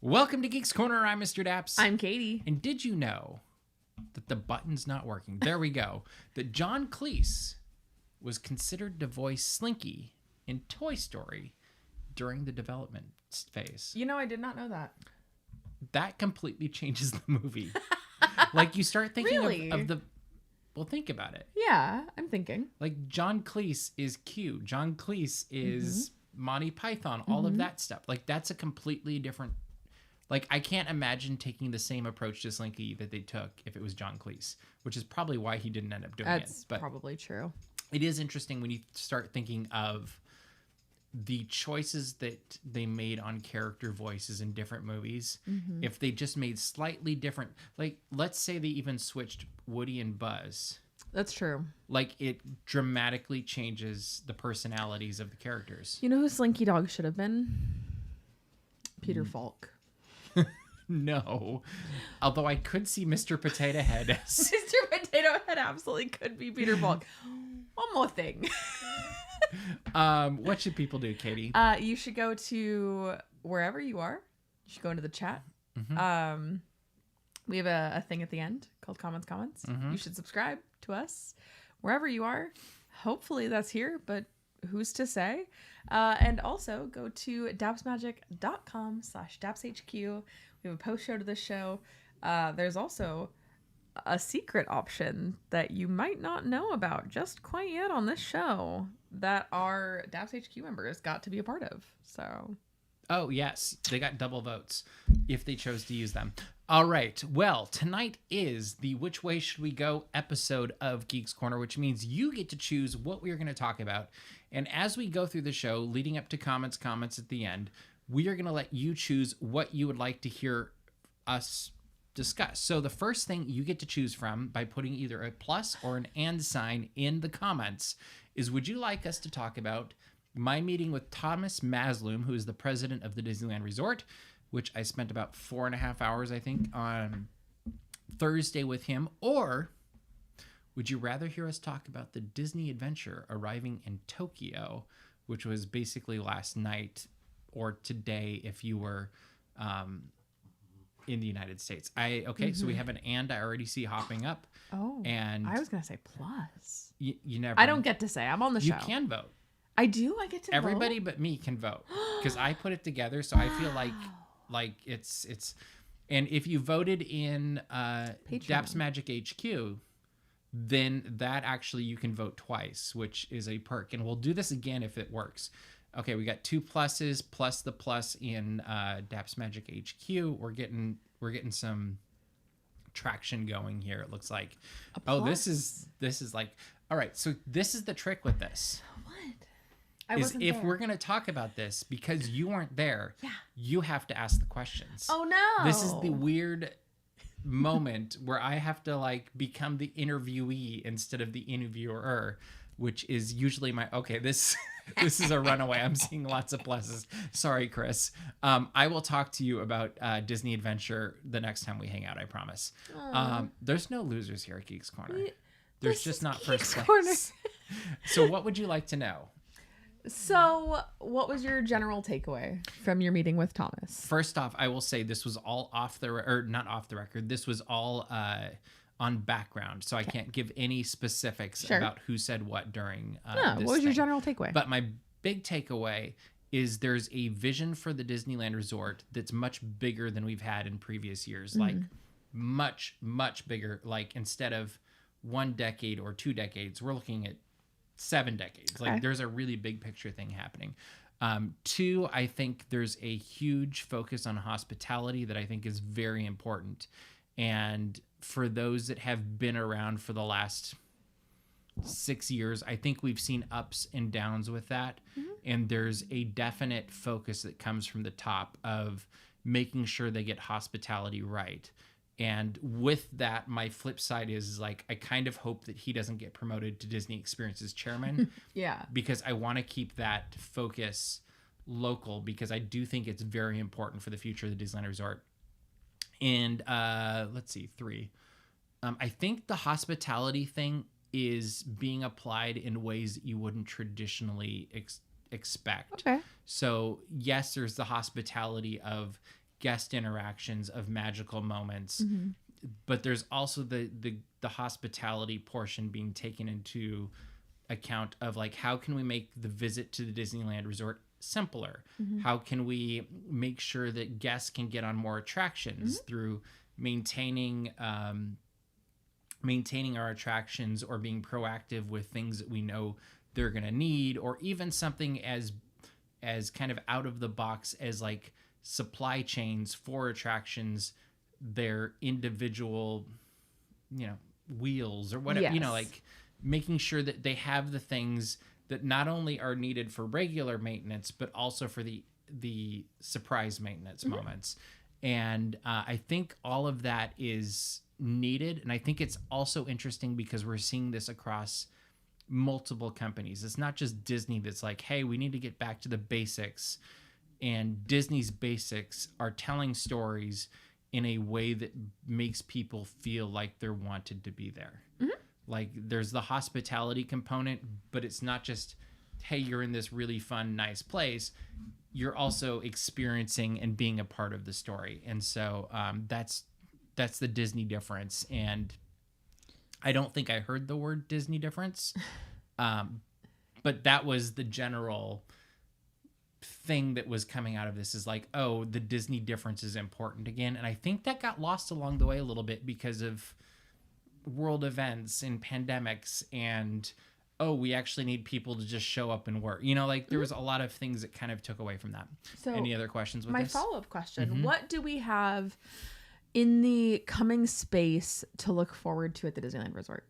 Welcome to Geeks Corner. I'm Mr. Daps. I'm Katie. And did you know that the button's not working? There we go. That John Cleese was considered to voice Slinky in Toy Story during the development phase. You know, I did not know that. That completely changes the movie. Like, you start thinking Really? of the... Well, think about it. Yeah, I'm thinking. Like, John Cleese is Q. John Cleese is Monty Python. All of that stuff. Like, that's a completely different... Like, I can't imagine taking the same approach to Slinky that they took if it was John Cleese, which is probably why he didn't end up doing it. That's But probably true. it is interesting when you start thinking of the choices that they made on character voices in different movies. If they just made slightly different, like, let's say they even switched Woody and Buzz. That's true. Like, it dramatically changes the personalities of the characters. You know who Slinky Dog should have been? Peter Falk. No. Although I could see Mr. Potato Head as... Mr. Potato Head absolutely could be Peter Falk. One more thing. What should people do, Katie? You should go to wherever you are. You should go into the chat. We have a thing at the end called Comments. You should subscribe to us wherever you are. Hopefully that's here, but who's to say? And also go to dapsmagic.com/dapshq. We have a post show to this show. There's also a secret option that you might not know about just quite yet on this show that our Daps HQ members got to be a part of. So, oh, yes. They got double votes if they chose to use them. All right. Well, tonight is the Which Way Should We Go episode of Geeks Corner, which means you get to choose what we are going to talk about. And as we go through the show, leading up to comments at the end, we are going to let you choose what you would like to hear us discuss. So the first thing you get to choose from by putting either a plus or an and sign in the comments is, would you like us to talk about my meeting with Thomas Mazloum, who is the president of the Disneyland Resort, which I spent about 4.5 hours, I think, on Thursday with him? Or would you rather hear us talk about the Disney Adventure arriving in Tokyo, which was basically last night, or today if you were in the United States? So we have an and I already see hopping up. oh, And I was going to say plus. you never... I don't get to say. I'm on the show. You can vote. I do? I get to Everybody vote? but me can vote because I put it together. So I feel like it's, and if you voted in Daps Magic HQ, then that actually you can vote twice, which is a perk. And we'll do this again if it works. Okay, we got 2 pluses plus the plus in Daps Magic HQ. We're getting some traction going here. It looks like. Oh, this is like, all right. So this is the trick with this. What? We're going to talk about this, because you weren't there, you have to ask the questions. Oh, no. This is the weird moment where I have to, like, become the interviewee instead of the interviewer, which is usually this is a runaway. I'm seeing lots of pluses. Sorry, Chris. I will talk to you about Disney Adventure the next time we hang out, I promise. There's no losers here at Geeks Corner. There's just not first place. So what would you like to know? So, what was your general takeaway from your meeting with Thomas? First off, I will say this was all not off the record. This was all on background, so I can't give any specifics about who said what during this what was your general takeaway? But my big takeaway is there's a vision for the Disneyland Resort that's much bigger than we've had in previous years. Like, much, much bigger. Like, instead of 1 decade or 2 decades, we're looking at 7 decades. Like, there's a really big picture thing happening. 2, I think there's a huge focus on hospitality that I think is very important. And for those that have been around for the last 6 years, I think we've seen ups and downs with that. And there's a definite focus that comes from the top of making sure they get hospitality right. And with that, my flip side is, like, I kind of hope that he doesn't get promoted to Disney Experience's chairman. Because I want to keep that focus local, because I do think it's very important for the future of the Disneyland Resort. And let's see, 3. I think the hospitality thing is being applied in ways that you wouldn't traditionally expect. Okay. So yes, there's the hospitality of guest interactions of magical moments. But there's also the hospitality portion being taken into account of like, how can we make the visit to the Disneyland Resort simpler? How can we make sure that guests can get on more attractions through maintaining our attractions, or being proactive with things that we know they're going to need, or even something as kind of out of the box as like supply chains for attractions, their individual, wheels or whatever, Yes. like making sure that they have the things that not only are needed for regular maintenance, but also for the surprise maintenance moments. And I think all of that is needed. And I think it's also interesting because we're seeing this across multiple companies. It's not just Disney that's like, hey, we need to get back to the basics. And Disney's basics are telling stories in a way that makes people feel like they're wanted to be there. Like there's the hospitality component, but it's not just, hey, you're in this really fun, nice place. You're also experiencing and being a part of the story. And so that's the Disney difference. And I don't think I heard the word Disney difference, but that was the general thing that was coming out of this, is like, oh, the Disney difference is important again. And I think that got lost along the way a little bit because of world events and pandemics, and we actually need people to just show up and work. Like there was a lot of things that kind of took away from that. So any other questions with this? My follow-up question, what do we have in the coming space to look forward to at the Disneyland Resort?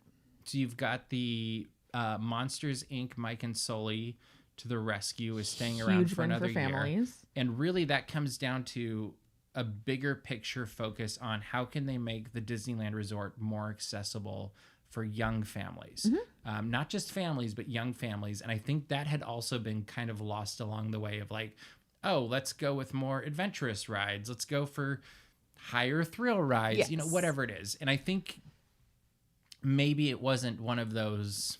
So you've got the Monsters, Inc. Mike and Sully to the rescue is staying around for another year. And really that comes down to a bigger picture focus on how can they make the Disneyland Resort more accessible for young families. Not just families, but young families. And I think that had also been kind of lost along the way of like, oh, let's go with more adventurous rides. Let's go for higher thrill rides, whatever it is. And I think maybe it wasn't one of those,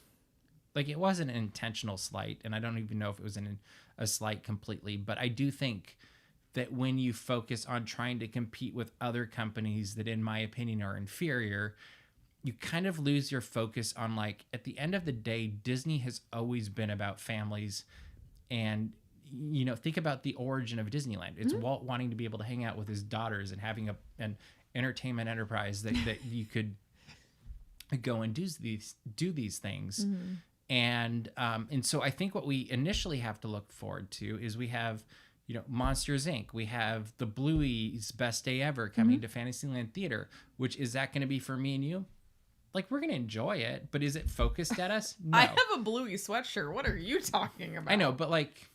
like it wasn't an intentional slight. And I don't even know if it was a slight completely, but I do think that when you focus on trying to compete with other companies that, in my opinion, are inferior, you kind of lose your focus on, like, at the end of the day, Disney has always been about families. And, think about the origin of Disneyland. It's Walt wanting to be able to hang out with his daughters and having an entertainment enterprise that you could go and do these things. And so I think what we initially have to look forward to is we have, Monsters, Inc. We have the Bluey's Best Day Ever coming to Fantasyland Theater, which is that going to be for me and you? Like, we're going to enjoy it, but is it focused at us? No. I have a Bluey sweatshirt. What are you talking about? I know, but like,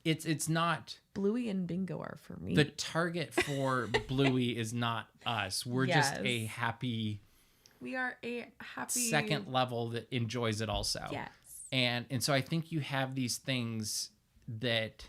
it's not... Bluey and Bingo are for me. The target for Bluey is not us. We're just a happy... We are a happy... second level that enjoys it also. Yes. And so I think you have these things that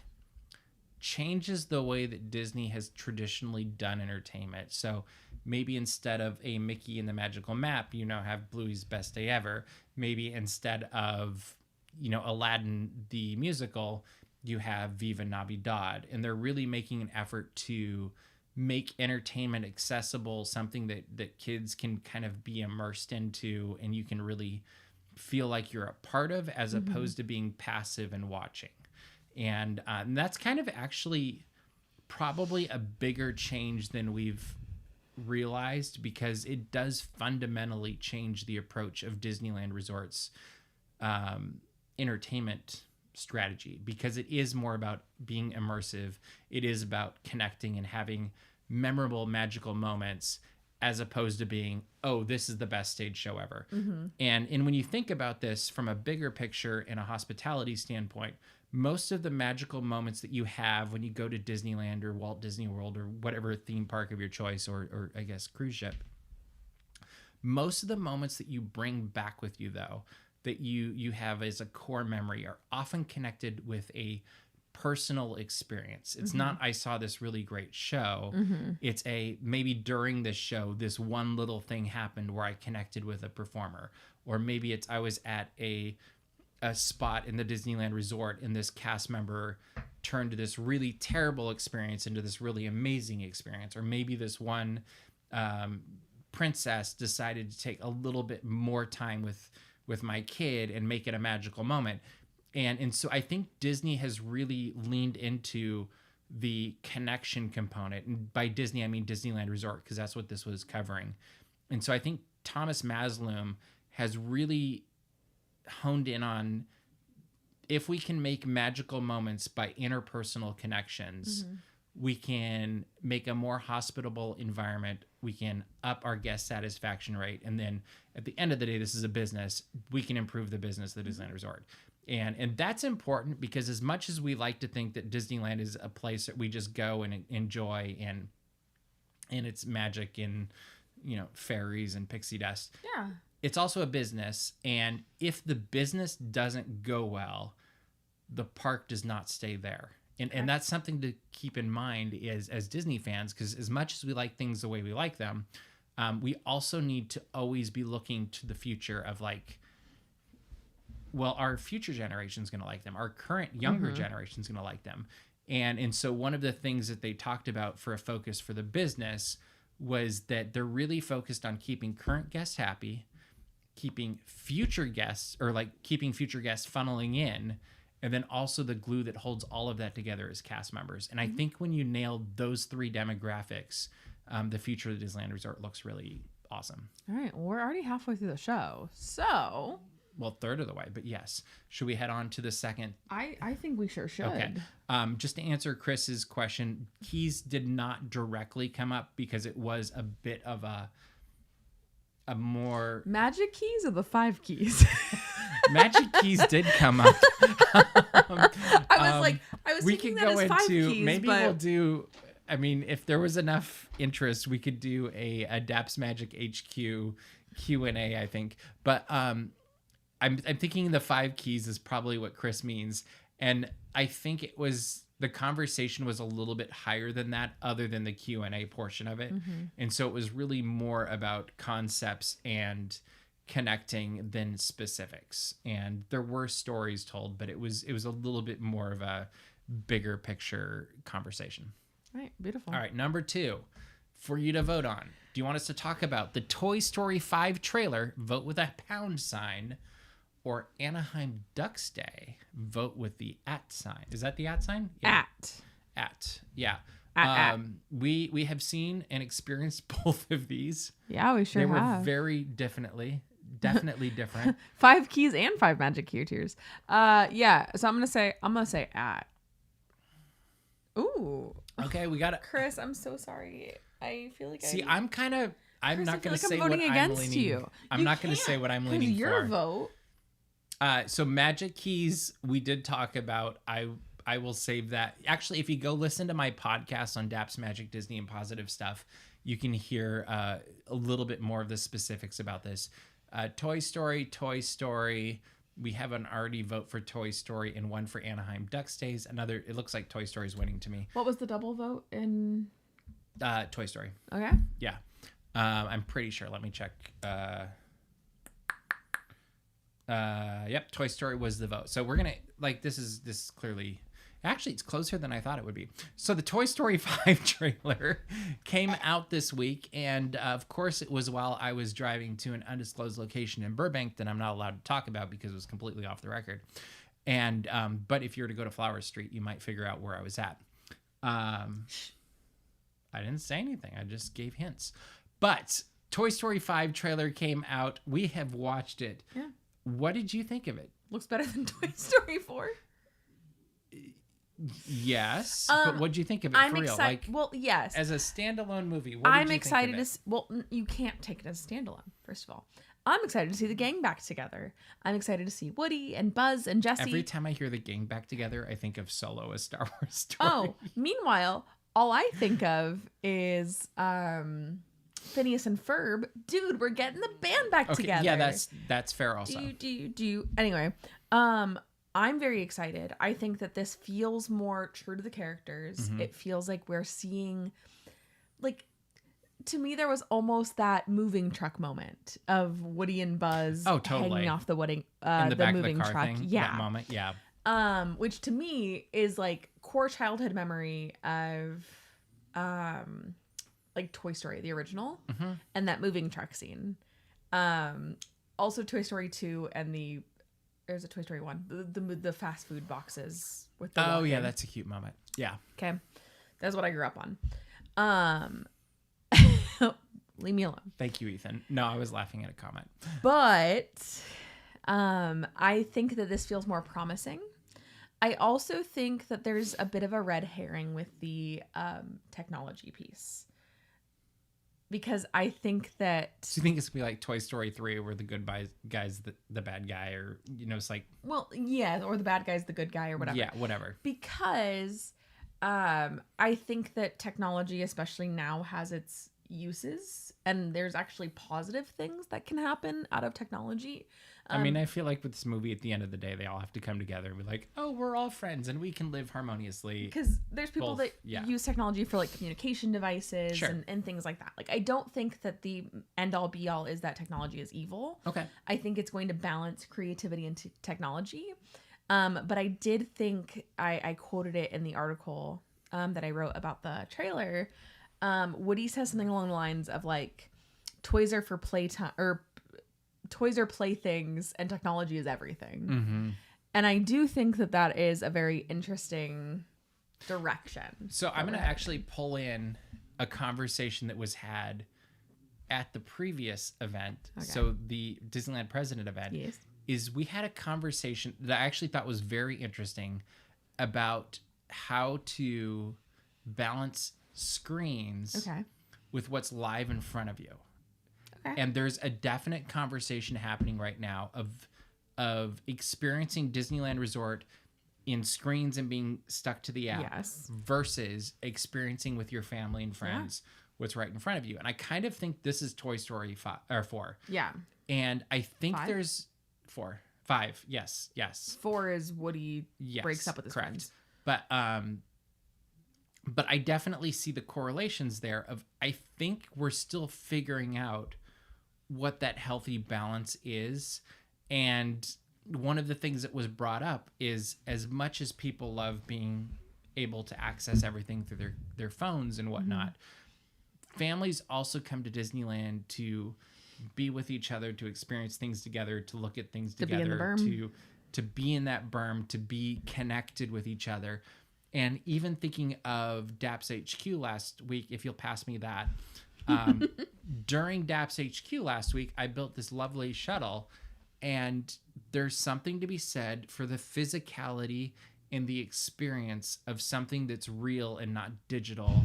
changes the way that Disney has traditionally done entertainment. So maybe instead of a Mickey and the Magical Map, you now have Bluey's Best Day Ever. Maybe instead of, Aladdin the musical, you have Viva Navidad. And they're really making an effort to make entertainment accessible, something that kids can kind of be immersed into and you can really feel like you're a part of, as opposed to being passive and watching. And that's kind of actually probably a bigger change than we've realized, because it does fundamentally change the approach of Disneyland Resort's entertainment strategy, because it is more about being immersive. It is about connecting and having memorable, magical moments, as opposed to being, oh, this is the best stage show ever. And when you think about this from a bigger picture and a hospitality standpoint, most of the magical moments that you have when you go to Disneyland or Walt Disney World or whatever theme park of your choice, or I guess cruise ship, most of the moments that you bring back with you, though, that you have as a core memory, are often connected with a personal experience. It's not, I saw this really great show. It's maybe during this show, this one little thing happened where I connected with a performer. Or maybe it's, I was at a spot in the Disneyland Resort and this cast member turned this really terrible experience into this really amazing experience. Or maybe this one princess decided to take a little bit more time with my kid and make it a magical moment. And so I think Disney has really leaned into the connection component. And by Disney, I mean Disneyland Resort, because that's what this was covering. And so I think Thomas Mazloum has really honed in on, if we can make magical moments by interpersonal connections, we can make a more hospitable environment. We can up our guest satisfaction rate. And then at the end of the day, this is a business. We can improve the business of the Disneyland Resort. And that's important, because as much as we like to think that Disneyland is a place that we just go and enjoy and it's magic and, fairies and pixie dust. Yeah. It's also a business. And if the business doesn't go well, the park does not stay there. And that's something to keep in mind as Disney fans, because as much as we like things the way we like them, we also need to always be looking to the future of our future generation's going to like them. Our current younger generation's going to like them. And so one of the things that they talked about for a focus for the business was that they're really focused on keeping current guests happy, keeping future guests funneling in, and then also the glue that holds all of that together is cast members. And I think when you nail those three demographics, the future of the Disneyland Resort looks really awesome. All right. Well, we're already halfway through the show. So... Well, third of the way, but yes. Should we head on to the second? I think we sure should. Okay. Just to answer Chris's question, keys did not directly come up because it was a bit of a more... Magic keys or the 5 keys? Magic keys did come up. I was thinking that as 5 keys, maybe we'll do... I mean, if there was enough interest, we could do a Daps Magic HQ Q&A, I think. But... I'm thinking the 5 keys is probably what Chris means. And I think the conversation was a little bit higher than that, other than the Q&A portion of it. And so it was really more about concepts and connecting than specifics. And there were stories told, but it was a little bit more of a bigger picture conversation. All right, beautiful. All right, number 2 for you to vote on. Do you want us to talk about the Toy Story 5 trailer? Vote with a pound sign. Or Anaheim Ducks Day, vote with the @ sign. Is that the @ sign? Yeah. At. Yeah. At. We have seen and experienced both of these. Yeah, we sure have. They have. were very definitely different. 5 keys and 5 magic key tiers. Yeah. So I'm gonna say at. Ooh. Okay, we got it. Chris, I'm so sorry. I feel like I'm not gonna say what I'm leaning. You. I'm not gonna say what I'm leaning for. Your vote. So magic keys, we did talk about. I will save that. Actually, if you go listen to my podcast on Daps, Magic, Disney, and Positive Stuff, you can hear a little bit more of the specifics about this. Toy Story. We have an already vote for Toy Story and one for Anaheim Ducks Days. Another. It looks like Toy Story is winning to me. What was the double vote in? Toy Story. Okay. Yeah. I'm pretty sure. Let me check. Yep, Toy Story was the vote. So we're gonna this is clearly, actually it's closer than I thought it would be. So the Toy Story 5 trailer came out this week, and of course it was while I was driving to an undisclosed location in Burbank that I'm not allowed to talk about because it was completely off the record. And but if you were to go to Flower Street, you might figure out where I was at. I didn't say anything. I just gave hints. But Toy Story 5 trailer came out. We have watched it. Yeah. What did you think of it? Looks better than Toy Story 4. Yes, but what did you think of it for real? Well, yes. As a standalone movie, I'm excited to. Well, you can't take it as a standalone. First of all, I'm excited to see the gang back together. I'm excited to see Woody and Buzz and Jessie. Every time I hear the gang back together, I think of Solo: A Star Wars Story. Oh, meanwhile, all I think of is Phineas and Ferb. Dude, we're getting the band back together. Yeah, that's fair also. Anyway, I'm very excited. I think that this feels more true to the characters. It feels like we're seeing, to me, there was almost that moving truck moment of Woody and Buzz hanging off the moving in the back truck. Thing, yeah, that moment. Yeah. which to me is like core childhood memory of like Toy Story, the original, and that moving truck scene. Also Toy Story 2 and there's a Toy Story 1, the fast food boxes with the walking. Yeah, that's a cute moment. Yeah. Okay. That's what I grew up on. Leave me alone. Thank you, Ethan. No, I was laughing at a comment. But I think that this feels more promising. I also think that there's a bit of a red herring with the technology piece. Because I think that... So you think it's going to be like Toy Story 3 where the good guy's the bad guy, or, it's like... Well, yeah, or the bad guy's the good guy or whatever. Yeah, whatever. Because I think that technology, especially now, has its uses. And there's actually positive things that can happen out of technology. I feel like with this movie, at the end of the day, they all have to come together and be like, oh, we're all friends and we can live harmoniously. Because there's people that use technology for like communication devices and things like that. Like, I don't think that the end all be all is that technology is evil. Okay. I think it's going to balance creativity and technology. But I did think, I quoted it in the article that I wrote about the trailer. Woody says something along the lines of like, toys are for playtime, or toys are playthings and technology is everything. Mm-hmm. And I do think that that is a very interesting direction. So I'm going to actually pull in a conversation that was had at the previous event. Okay. So the Disneyland President event is we had a conversation that I actually thought was very interesting about how to balance screens with what's live in front of you. And there's a definite conversation happening right now of experiencing Disneyland Resort in screens and being stuck to the app versus experiencing with your family and friends what's right in front of you. And I kind of think this is Toy Story 4. Yeah. And I think there's 5. Yes. 4 is Woody breaks up with his friends. But I definitely see the correlations there of, I think we're still figuring out what that healthy balance is. And one of the things that was brought up is, as much as people love being able to access everything through their phones and whatnot, families also come to Disneyland to be with each other, to experience things together, to look at things together, to be in that berm, to be connected with each other. And even thinking of Daps HQ last week, if you'll pass me that, during Daps HQ last week, I built this lovely shuttle, and there's something to be said for the physicality and the experience of something that's real and not digital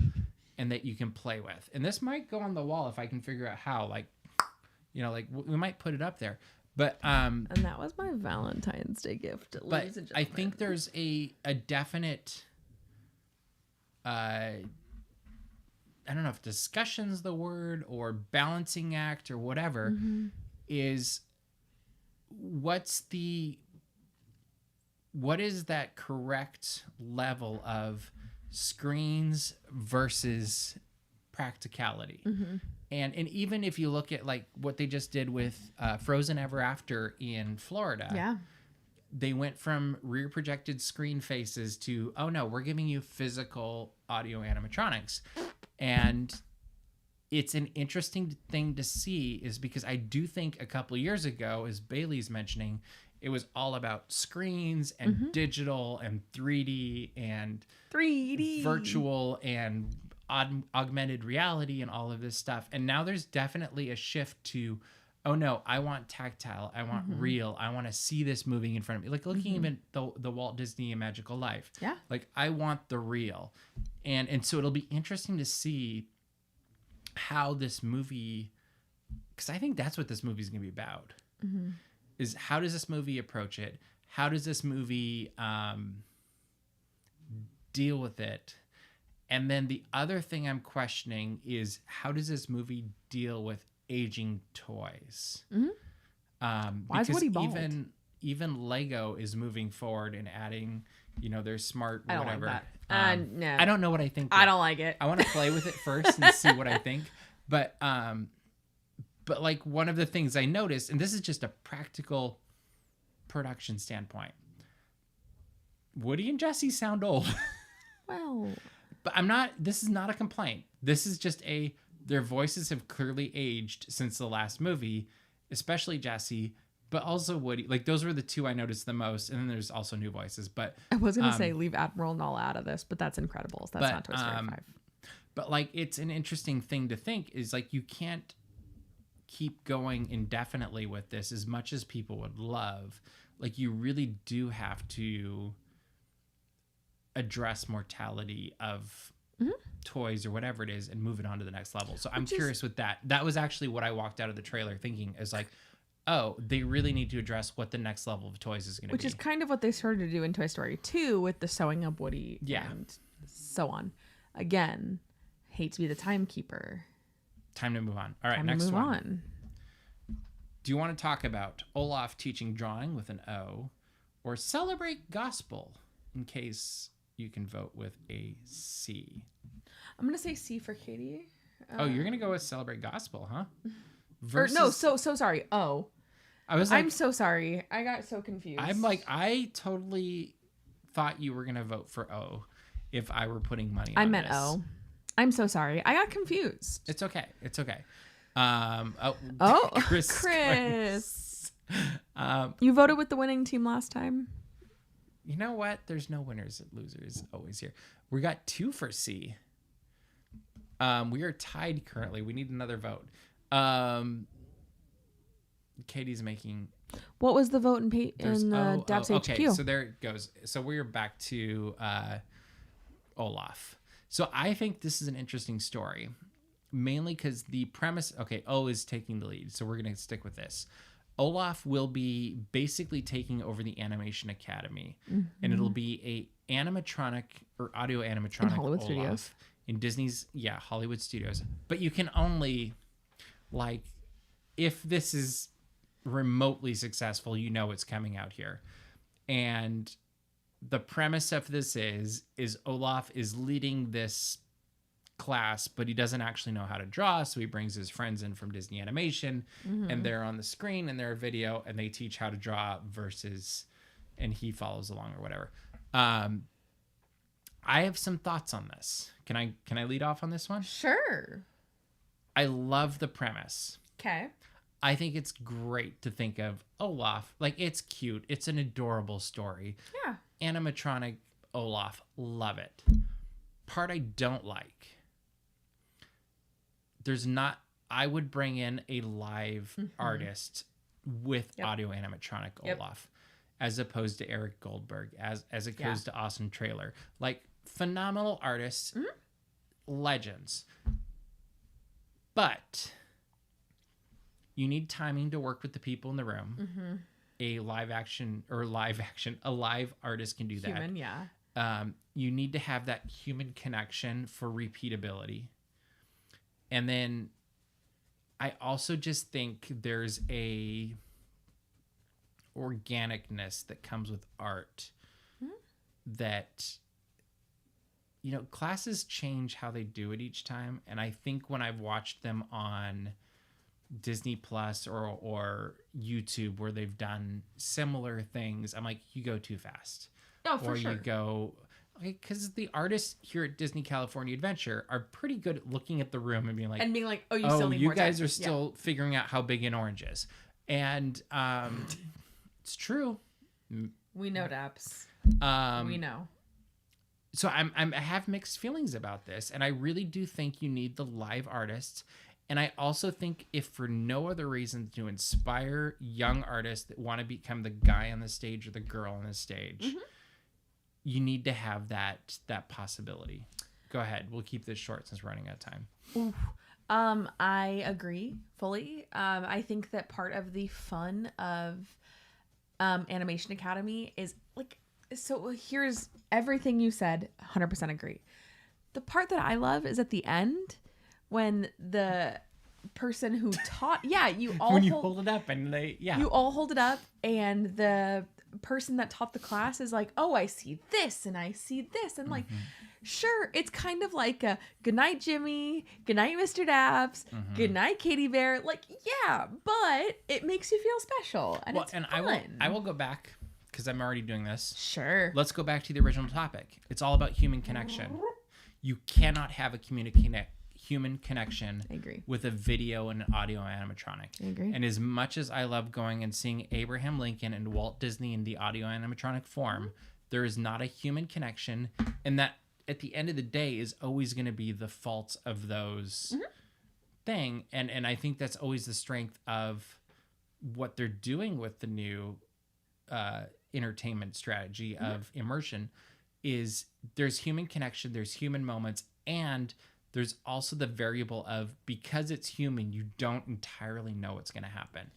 and that you can play with. And this might go on the wall if I can figure out how, like we might put it up there. But and that was my Valentine's Day gift, ladies and gentlemen. I think there's a definite I don't know if discussion's the word or balancing act or whatever, is what is that correct level of screens versus practicality? And even if you look at like what they just did with Frozen Ever After in Florida, they went from rear projected screen faces to, oh no, we're giving you physical audio animatronics. And it's an interesting thing to see, is because I do think a couple of years ago, as Bailey's mentioning, it was all about screens and digital and 3D and virtual and augmented reality and all of this stuff. And now there's definitely a shift to, oh no, I want tactile, I want real, I want to see this moving in front of me. Like looking even the Walt Disney Magical Life. Yeah. Like I want the real. And so it'll be interesting to see how this movie, because I think that's what this movie is going to be about, is how does this movie approach it? How does this movie deal with it? And then the other thing I'm questioning is, how does this movie deal with aging toys? Why is Woody bald? Even Lego is moving forward and adding, their smart whatever. I don't like that. No. I don't know what I think. I don't like it. I want to play with it first and see what I think. But like one of the things I noticed, and this is just a practical production standpoint, Woody and Jesse sound old. Well, but this is not a complaint. This is just their voices have clearly aged since the last movie, especially Jesse, but also Woody. Like, those were the two I noticed the most. And then there's also new voices. But I was going to say leave Admiral Null out of this, but that's Incredibles. That's not Toy Story 5. But, like, it's an interesting thing to think is, like, you can't keep going indefinitely with this as much as people would love. Like, you really do have to address mortality of toys or whatever it is and move it on to the next level. So I'm curious with that. That was actually what I walked out of the trailer thinking is like, oh, they really need to address what the next level of toys is going to be. Which is kind of what they started to do in Toy Story 2 with the sewing up Woody and so on. Again, hate to be the timekeeper. Time to move on. All right, next one. Do you want to talk about Olaf teaching drawing with an O or celebrate gospel in case you can vote with a C? I'm going to say C for Katie. You're going to go with celebrate gospel, huh? So sorry. Oh, I'm so sorry. I got so confused. I totally thought you were going to vote for O if I were putting money on this. I meant O. I'm so sorry. I got confused. It's okay. Chris. You voted with the winning team last time. You know what? There's no winners and losers always here. We got 2 for C. We are tied currently. We need another vote. Katie's making. What was the vote in Daps HQ? Okay, so there it goes. So we're back to Olaf. So I think this is an interesting story, mainly because the premise. Okay, O is taking the lead, so we're gonna stick with this. Olaf will be basically taking over the Animation Academy, and it'll be a animatronic or audio animatronic in Hollywood Olaf Studios. In Disney's Hollywood Studios. But you can only if this is remotely successful, you know it's coming out here. And the premise of this is Olaf is leading this class, but he doesn't actually know how to draw, so he brings his friends in from Disney Animation, and they're on the screen and they're a video, and they teach how to draw and he follows along or whatever. I have some thoughts on this. Can I lead off on this one? Sure. I love the premise. Okay. I think it's great to think of Olaf. Like, it's cute. It's an adorable story. Yeah. Animatronic Olaf. Love it. Part I don't like. I would bring in a live artist with audio animatronic Olaf as opposed to Eric Goldberg, as opposed to Awesome Trailer. Like, phenomenal artists, legends. But you need timing to work with the people in the room. A live artist can do that. Human, yeah. You need to have that human connection for repeatability. And then I also just think there's a organicness that comes with art that, classes change how they do it each time. And I think when I've watched them on Disney Plus or YouTube where they've done similar things, I'm like, you go too fast. Oh, for sure. Or you go, because the artists here at Disney California Adventure are pretty good at looking at the room and being like, oh, you still need more time. You guys are still figuring out how big an orange is. And it's true. We know, Daps. We know. So I have mixed feelings about this, and I really do think you need the live artists. And I also think, if for no other reason, to inspire young artists that want to become the guy on the stage or the girl on the stage, you need to have that possibility. Go ahead. We'll keep this short since we're running out of time. Oof. I agree fully. I think that part of the fun of Animation Academy is so here's everything you said, 100% agree. The part that I love is at the end when the person who taught, you all when you hold it up and you all hold it up, and the person that taught the class is like, oh, I see this and I see this, and sure, it's kind of like a good night, Jimmy, good night, Mr. Daps, good night, Caitie Bear. But it makes you feel special, and it's fun. And I will go back because I'm already doing this. Sure. Let's go back to the original topic. It's all about human connection. You cannot have a human connection I agree. with a video and an audio animatronic. I agree. And as much as I love going and seeing Abraham Lincoln and Walt Disney in the audio animatronic form, there is not a human connection. And that, at the end of the day, is always going to be the faults of those thing. And I think that's always the strength of what they're doing with the new entertainment strategy of immersion is there's human connection, there's human moments, and there's also the variable of, because it's human, you don't entirely know what's going to happen.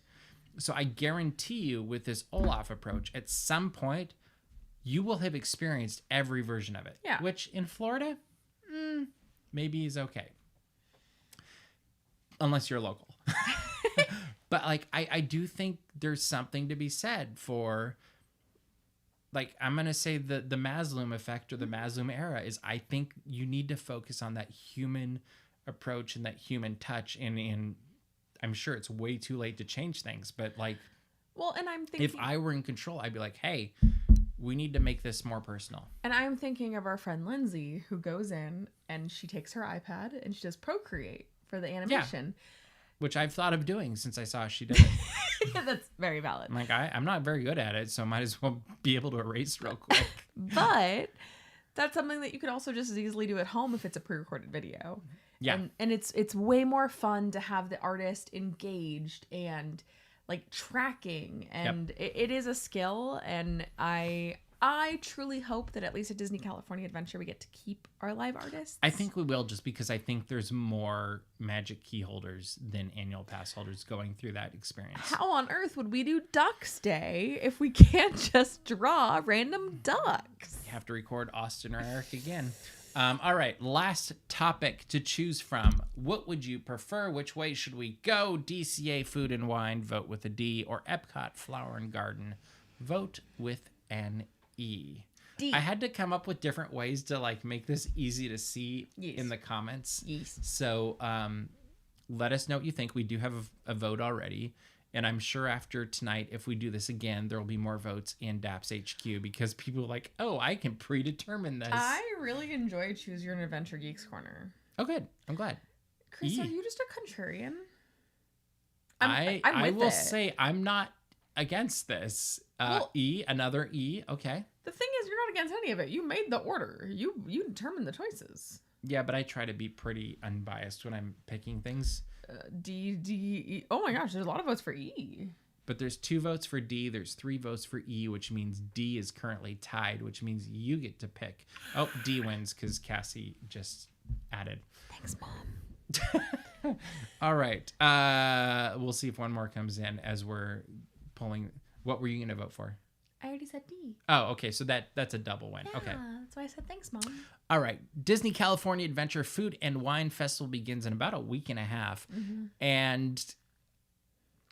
So I guarantee you with this Olaf approach, at some point, you will have experienced every version of it. Yeah. Which in Florida, maybe is okay. Unless you're local. But like, I do think there's something to be said for, like, I'm going to say the Mazloum effect or the Mazloum era is, I think you need to focus on that human approach and that human touch. And I'm sure it's way too late to change things, but like, well, and I'm thinking, if I were in control, I'd be like, hey, we need to make this more personal. And I'm thinking of our friend Lindsay, who goes in and she takes her iPad and she does Procreate for the animation. Which I've thought of doing since I saw she did it. That's very valid. I'm like, I'm not very good at it, so I might as well be able to erase real quick. But that's something that you could also just as easily do at home if it's a pre-recorded video. Yeah. And it's way more fun to have the artist engaged and like tracking, and it is a skill, and I truly hope that at least at Disney California Adventure we get to keep our live artists. I think we will, just because I think there's more magic key holders than annual pass holders going through that experience. How on earth would we do Ducks Day if we can't just draw random ducks? You have to record Austin or Eric again. All right, last topic to choose from. What would you prefer? Which way should we go? DCA Food and Wine, vote with a D, or Epcot Flower and Garden, vote with an E. D. I had to come up with different ways to like make this easy to see in the comments. Yes. So let us know what you think. We do have a vote already. And I'm sure after tonight, if we do this again, there will be more votes in Daps HQ because people are like, oh, I can predetermine this. I really enjoy Choose Your Own Adventure Geeks Corner. Oh, good. I'm glad. Chris, E. are you just a contrarian? I will say I'm not against this. Well, E, another E. Okay. The thing is, you're not against any of it. You made the order. You determined the choices. Yeah, but I try to be pretty unbiased when I'm picking things. D, E. Oh my gosh, there's a lot of votes for E. But there's 2 votes for D. There's 3 votes for E, which means D is currently tied, which means you get to pick. Oh, D wins because Cassie just added. Thanks, Mom. All right. We'll see if one more comes in as we're pulling. What were you going to vote for? I already said D. Oh, okay. So that's a double win. Yeah, Okay. that's why I said thanks, Mom. All right. Disney California Adventure Food and Wine Festival begins in about a week and a half. Mm-hmm. And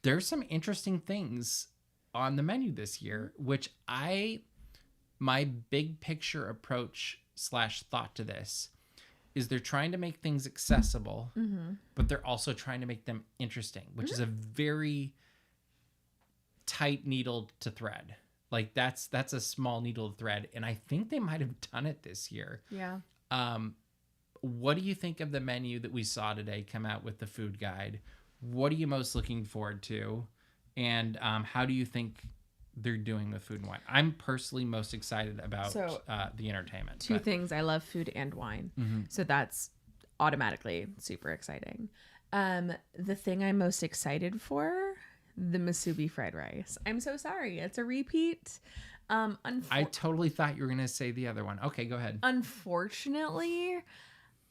there's some interesting things on the menu this year, which my big picture approach / thought to this is they're trying to make things accessible, but they're also trying to make them interesting, which is a very tight needle to thread. Like that's a small needle to thread. And I think they might have done it this year. Yeah. What do you think of the menu that we saw today come out with the food guide? What are you most looking forward to? And how do you think they're doing with food and wine? I'm personally most excited about the entertainment. Two things. I love food and wine. Mm-hmm. So that's automatically super exciting. The thing I'm most excited for, the Masubi fried rice. I'm so sorry. It's a repeat. I totally thought you were going to say the other one. Okay, go ahead. Unfortunately,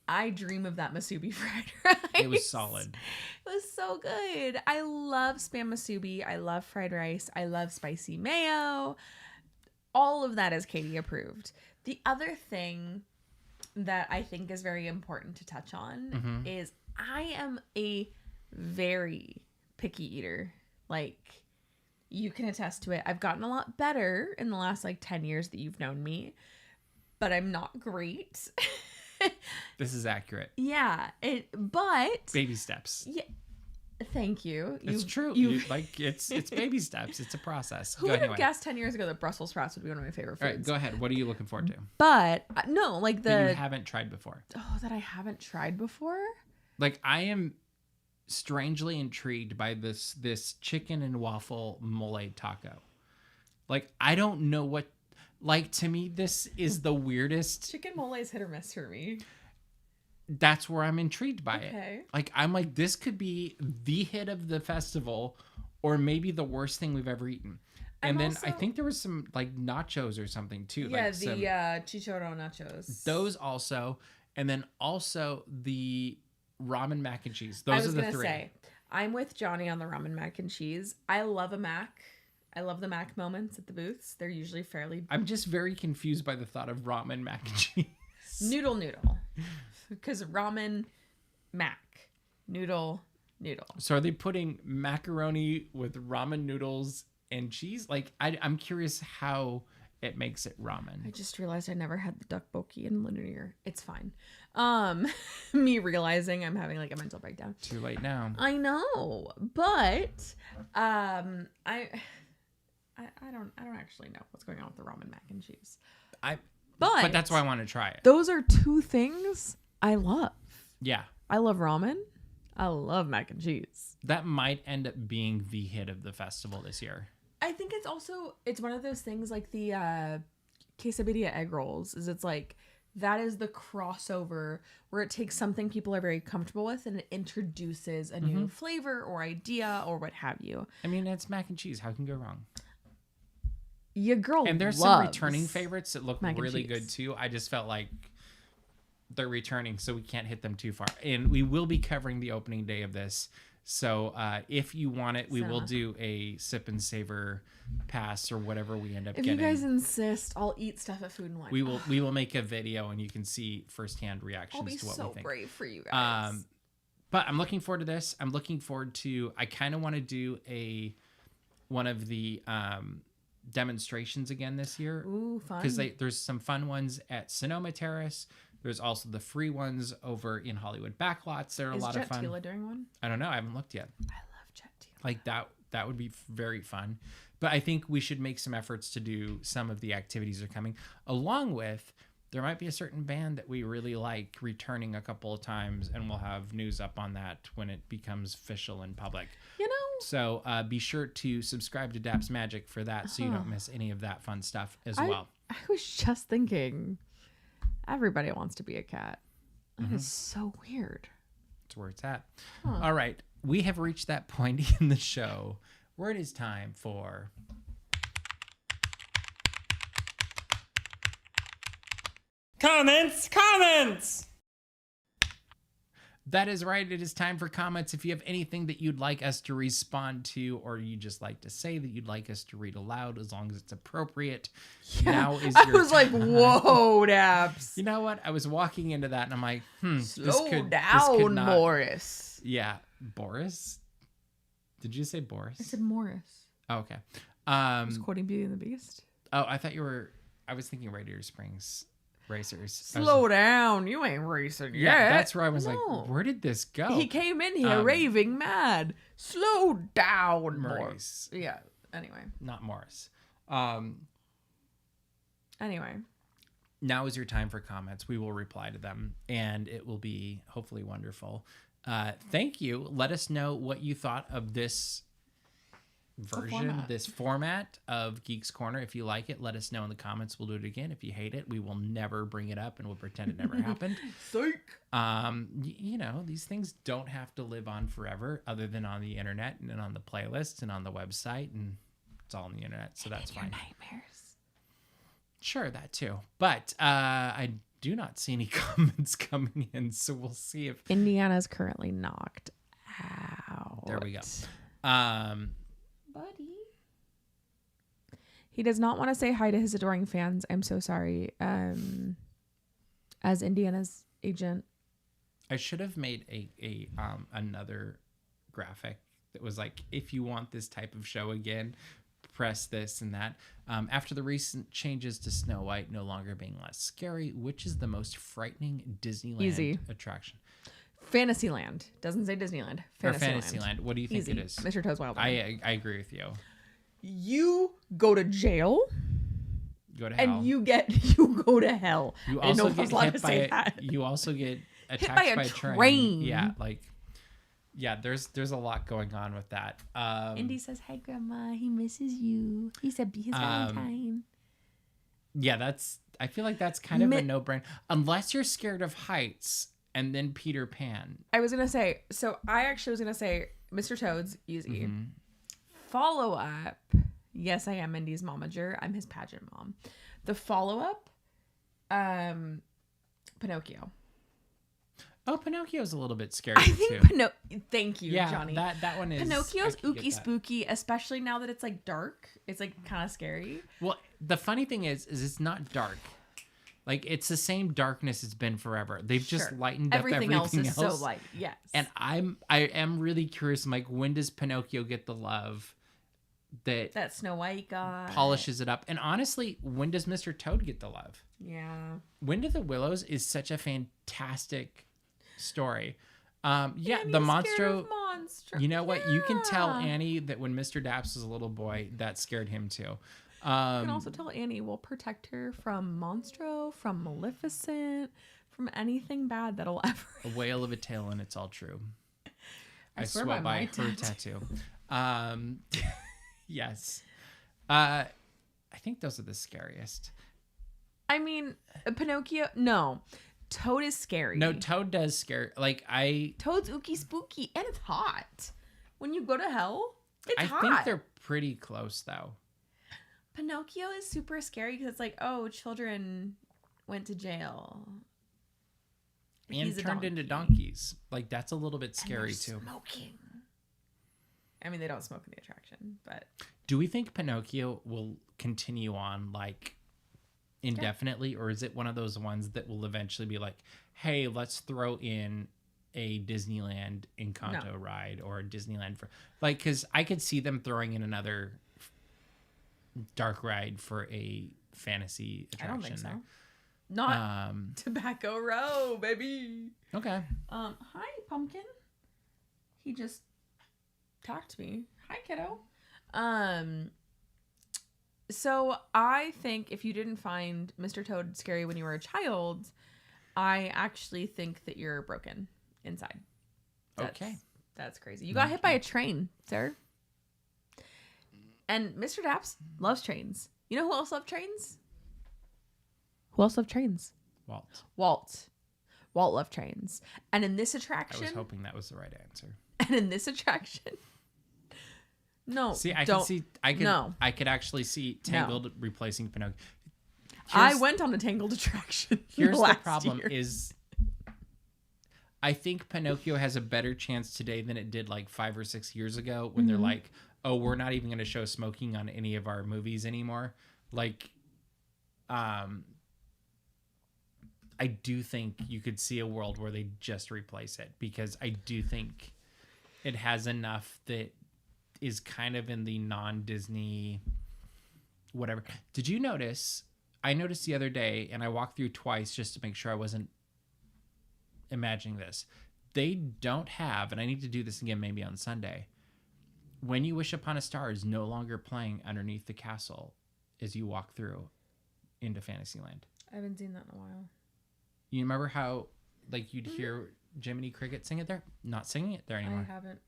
I dream of that Masubi fried rice. It was solid. It was so good. I love Spam Masubi. I love fried rice. I love spicy mayo. All of that is Caitie approved. The other thing that I think is very important to touch on is I am a very picky eater. Like, you can attest to it. I've gotten a lot better in the last 10 years that you've known me, but I'm not great. This is accurate. Yeah, but baby steps. Yeah, Thank you. It's true. Like it's baby steps. It's a process. Who would have guessed 10 years ago that Brussels sprouts would be one of my favorite foods? All right, go ahead. What are you looking forward to? But no, like that you haven't tried before. Oh, that I haven't tried before? Like I am strangely intrigued by this chicken and waffle mole taco. Like I don't know what. Like to me, this is the weirdest. Chicken mole is hit or miss for me. That's where I'm intrigued by it. Like I'm like, this could be the hit of the festival, or maybe the worst thing we've ever eaten. And then I think there was some like nachos or something too. Yeah, like the chicharron nachos. Those also, and then also the ramen mac and cheese. Those are the three. I'm with Johnny on the ramen mac and cheese. I love a mac. I love the mac moments at the booths. They're usually fairly. I'm just very confused by the thought of ramen mac and cheese. Noodle. Because ramen, mac, noodle. So are they putting macaroni with ramen noodles and cheese? Like, I'm curious how it makes it ramen. I just realized I never had the tteokbokki in Linear. It's fine. Me realizing I'm having like a mental breakdown. Too late now. I know, but I don't actually know what's going on with the ramen mac and cheese. But that's why I want to try it. Those are two things I love. Yeah. I love ramen. I love mac and cheese. That might end up being the hit of the festival this year. I think it's one of those things like the quesadilla egg rolls. It's like that is the crossover where it takes something people are very comfortable with and it introduces a new flavor or idea or what have you. I mean, it's mac and cheese. How can go wrong? Your girl and there's some returning favorites that look really good too. I just felt like they're returning, so we can't hit them too far. And we will be covering the opening day of this. So if you want it, we will do a sip and savor pass or whatever we end up getting. If you guys insist, I'll eat stuff at Food and Wine. We will make a video and you can see firsthand reactions to what we think. I'll be so brave for you guys. But I'm looking forward to this. I'm looking forward to. I kind of want to do one of the demonstrations again this year. Ooh, fun! Because there's some fun ones at Sonoma Terrace. There's also the free ones over in Hollywood Backlots. They're a lot of fun. Is Jet Tila doing one? I don't know. I haven't looked yet. I love Jet Tila. Like that would be very fun. But I think we should make some efforts to do some of the activities that are coming. Along with, there might be a certain band that we really like returning a couple of times, and we'll have news up on that when it becomes official in public. You know? So be sure to subscribe to Daps Magic for that so you don't miss any of that fun stuff as well. I was just thinking... Everybody wants to be a cat. That is so weird. That's where it's at. Huh. All right. We have reached that point in the show where it is time for... Comments! That is right. It is time for comments. If you have anything that you'd like us to respond to, or you just like to say that you'd like us to read aloud, as long as it's appropriate, now is your time. Like, whoa, Daps. You know what? I was walking into that and I'm like, Slow down, Boris. Yeah, Boris? Did you say Boris? I said Morris. Oh, okay. I was quoting Beauty and the Beast. Oh, I thought I was thinking Radiator Springs Racers. Slow down. You ain't racing yet. Yeah, that's where I was like, where did this go? He came in here raving mad. Slow down, Maurice. Yeah, anyway. Not Morris. Anyway. Now is your time for comments. We will reply to them, and it will be hopefully wonderful. Thank you. Let us know what you thought of this version, this format of Geeks Corner. If you like it, let us know in the comments. We'll do it again. If you hate it, we will never bring it up and we'll pretend it never happened. Psych. You know, these things don't have to live on forever other than on the internet and on the playlists and on the website, and it's all on the internet, so that's fine. Nightmares. Sure, that too. But I do not see any comments coming in, so we'll see if Indiana's currently knocked out. There we go. Buddy. He does not want to say hi to his adoring fans. I'm so sorry. As Indiana's agent. I should have made a another graphic that was like, if you want this type of show again, press this and that. After the recent changes to Snow White no longer being less scary, which is the most frightening Disneyland attraction? Fantasyland. Doesn't say Disneyland. Or Fantasyland. What do you think Easy. it is? Mr. Toad's Wild Ride. I agree with you. You go to jail. Go to hell. And you go to hell. You also get hit by that. You also get attacked by a train. Yeah, there's a lot going on with that. Indy says, "Hi, Grandma. He misses you. He said be his Valentine." Yeah, I feel like that's kind of a no-brainer. Unless you're scared of heights, and then Peter Pan. I was gonna say. So I actually was gonna say, Mr. Toad's easy. Mm-hmm. Follow up. Yes, I am Indy's momager. I'm his pageant mom. The follow up, Pinocchio. Oh, Pinocchio's a little bit scary too. Thank you, yeah, Johnny. That one is. Pinocchio's ooky spooky, especially now that it's like dark. It's like kind of scary. Well, the funny thing is it's not dark. Like it's the same darkness it's been forever. They've just lightened up everything else. Is so light. Yes. And I am really curious. I'm like, when does Pinocchio get the love that Snow White got? Polishes it up. And honestly, when does Mr. Toad get the love? Yeah. Wind of the Willows is such a fantastic story. The Monstro. You know what? You can tell Annie that when Mr. Daps was a little boy, that scared him too. You can also tell Annie we'll protect her from Monstro, from Maleficent, from anything bad that'll ever. A whale of a tale, and it's all true. I swear by her tattoo. Yes. I think those are the scariest. I mean, Pinocchio. No. Toad is scary. No, Toad does scare. Toad's ooky spooky, and it's hot. When you go to hell, it's hot. I think they're pretty close though. Pinocchio is super scary because it's like, oh, children went to jail. And turned into donkeys. Like that's a little bit scary too. Smoking. I mean, they don't smoke in the attraction, but. Do we think Pinocchio will continue on like indefinitely, or is it one of those ones that will eventually be like, hey, let's throw in a Disneyland Encanto ride or a Disneyland because I could see them throwing in another dark ride for a fantasy attraction. I don't think so. Not Tobacco Row, baby. Okay. Hi, Pumpkin. He just talked to me. Hi, kiddo. So I think if you didn't find Mr. Toad scary when you were a child, I actually think that you're broken inside. That's crazy. You got hit by a train, sir. And Mr. Daps loves trains. You know who else loved trains? Who else loved trains? Walt loved trains. And in this attraction... I was hoping that was the right answer. And in this attraction... No. See, I could actually see Tangled replacing Pinocchio. I went on a Tangled attraction. Here's the problem is I think Pinocchio has a better chance today than it did like 5 or 6 years ago when they're like, oh, we're not even going to show smoking on any of our movies anymore. Like, I do think you could see a world where they just replace it because I do think it has enough that is kind of in the non-Disney whatever. Did you notice? I noticed the other day, and I walked through twice just to make sure I wasn't imagining this. They don't have, and I need to do this again maybe on Sunday, When You Wish Upon a Star is no longer playing underneath the castle as you walk through into Fantasyland. I haven't seen that in a while. You remember how like you'd hear Jiminy Cricket sing it there? Not singing it there anymore. I haven't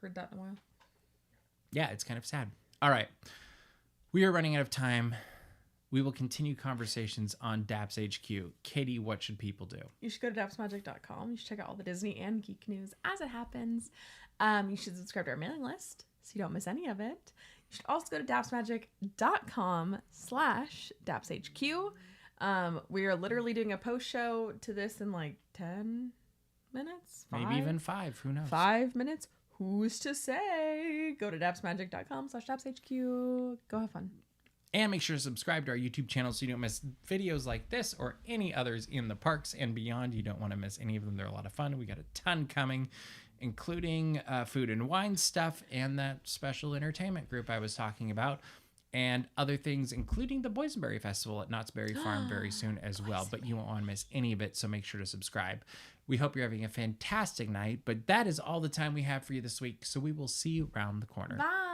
heard that in a while. Yeah, it's kind of sad. All right. We are running out of time. We will continue conversations on Daps HQ. Katie, what should people do? You should go to dapsmagic.com. You should check out all the Disney and geek news as it happens. You should subscribe to our mailing list so you don't miss any of it. You should also go to dapsmagic.com/dapshq. We are literally doing a post show to this in like 10 minutes. Maybe even 5. Who knows? 5 minutes. Who's to say? Go to dapsmagic.com/dapshq. Go have fun. And make sure to subscribe to our YouTube channel so you don't miss videos like this or any others in the parks and beyond. You don't want to miss any of them. They're a lot of fun. We got a ton coming, including food and wine stuff and that special entertainment group I was talking about. and other things, including the Boysenberry Festival at Knott's Berry Farm very soon as well. But you won't want to miss any of it, so make sure to subscribe. We hope you're having a fantastic night, but that is all the time we have for you this week, so we will see you around the corner. Bye.